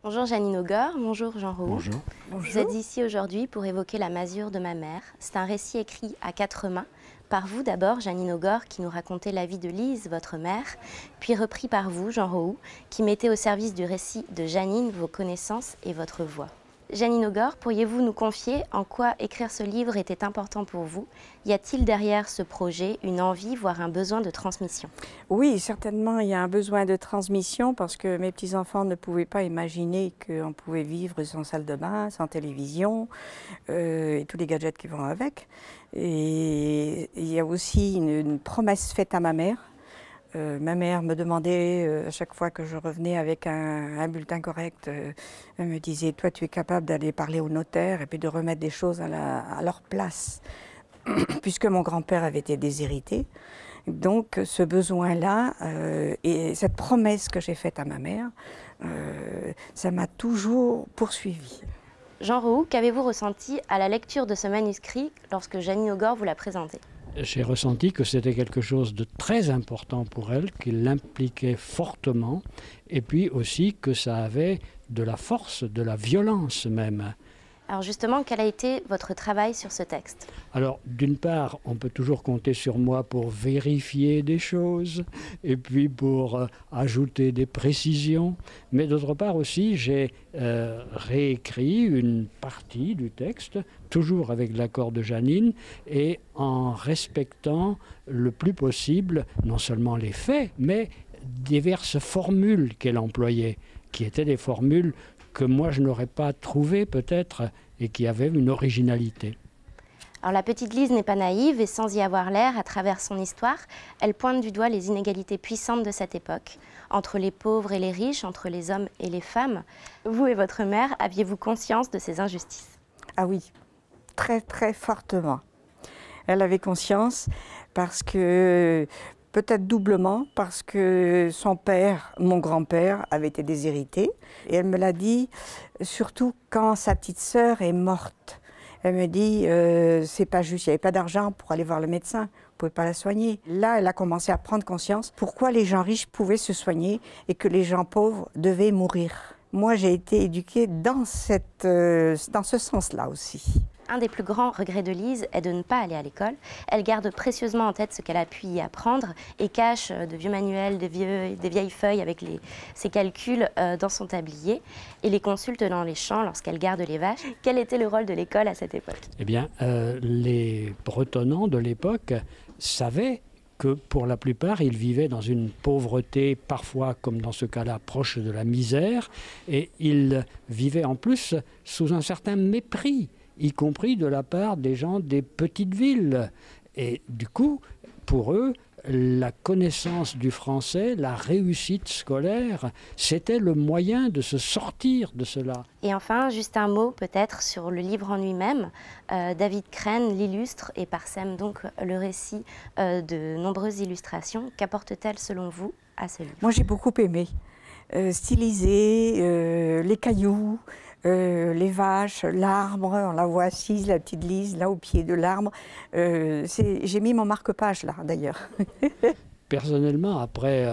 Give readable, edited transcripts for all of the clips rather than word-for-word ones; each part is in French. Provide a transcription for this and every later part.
Bonjour Janine Augor, bonjour Jean Roux. Bonjour. Vous êtes ici aujourd'hui pour évoquer La masure de ma mère. C'est un récit écrit à quatre mains, par vous d'abord, Janine Augor, qui nous racontait la vie de Lise, votre mère, puis repris par vous, Jean Roux, qui mettez au service du récit de Janine vos connaissances et votre voix. Janine Augor, pourriez-vous nous confier en quoi écrire ce livre était important pour vous? Y a-t-il derrière ce projet une envie, voire un besoin de transmission? Oui, certainement, il y a un besoin de transmission parce que mes petits-enfants ne pouvaient pas imaginer qu'on pouvait vivre sans salle de bain, sans télévision et tous les gadgets qui vont avec. Et il y a aussi une promesse faite à ma mère. Ma mère me demandait à chaque fois que je revenais avec un bulletin correct, elle me disait « Toi, tu es capable d'aller parler au notaire et puis de remettre des choses à leur place ». Puisque mon grand-père avait été déshérité. Donc ce besoin-là et cette promesse que j'ai faite à ma mère, ça m'a toujours poursuivie. Jean Roux, qu'avez-vous ressenti à la lecture de ce manuscrit lorsque Janine Augor vous l'a présenté? J'ai ressenti que c'était quelque chose de très important pour elle, qui l'impliquait fortement, et puis aussi que ça avait de la force, de la violence même. Alors justement, quel a été votre travail sur ce texte? Alors, d'une part, on peut toujours compter sur moi pour vérifier des choses et puis pour ajouter des précisions. Mais d'autre part aussi, j'ai réécrit une partie du texte, toujours avec l'accord de Janine, et en respectant le plus possible, non seulement les faits, mais diverses formules qu'elle employait, qui étaient des formules que moi je n'aurais pas trouvées peut-être et qui avaient une originalité. Alors la petite Lise n'est pas naïve et sans y avoir l'air, à travers son histoire, elle pointe du doigt les inégalités puissantes de cette époque, entre les pauvres et les riches, entre les hommes et les femmes. Vous et votre mère, aviez-vous conscience de ces injustices? Ah oui, très très fortement. Elle avait conscience parce que, peut-être doublement, parce que son père, mon grand-père, avait été déshérité. Et elle me l'a dit, surtout quand sa petite sœur est morte. Elle me dit, c'est pas juste, il n'y avait pas d'argent pour aller voir le médecin, on ne pouvait pas la soigner. Là, elle a commencé à prendre conscience pourquoi les gens riches pouvaient se soigner et que les gens pauvres devaient mourir. Moi, j'ai été éduquée dans ce sens-là aussi. Un des plus grands regrets de Lise est de ne pas aller à l'école. Elle garde précieusement en tête ce qu'elle a pu y apprendre et cache de vieux manuels, des vieilles feuilles avec ses calculs dans son tablier et les consulte dans les champs lorsqu'elle garde les vaches. Quel était le rôle de l'école à cette époque? Eh bien, les bretonnants de l'époque savaient que pour la plupart, ils vivaient dans une pauvreté, parfois, comme dans ce cas-là, proche de la misère, et ils vivaient en plus sous un certain mépris, y compris de la part des gens des petites villes. Et du coup, pour eux, la connaissance du français, la réussite scolaire, c'était le moyen de se sortir de cela. Et enfin, juste un mot peut-être sur le livre en lui-même. David Crène l'illustre et parsème donc le récit de nombreuses illustrations. Qu'apporte-t-elle selon vous à ce livre? Moi, j'ai beaucoup aimé. Styliser, les cailloux, les vaches, l'arbre, on la voit assise, la petite Lise, là au pied de l'arbre. J'ai mis mon marque-page là, d'ailleurs. Personnellement, après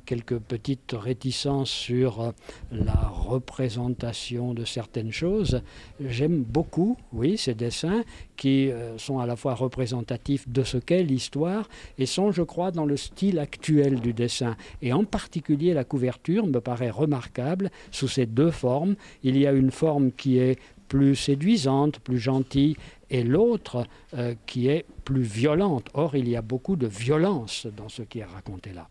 quelques petites réticences sur la représentation de certaines choses, j'aime beaucoup, oui, ces dessins qui sont à la fois représentatifs de ce qu'est l'histoire et sont, je crois, dans le style actuel du dessin. Et en particulier, la couverture me paraît remarquable sous ces deux formes. Il y a une forme qui est plus séduisante, plus gentille, et l'autre qui est plus violente. Or, il y a beaucoup de violence dans ce qui est raconté là.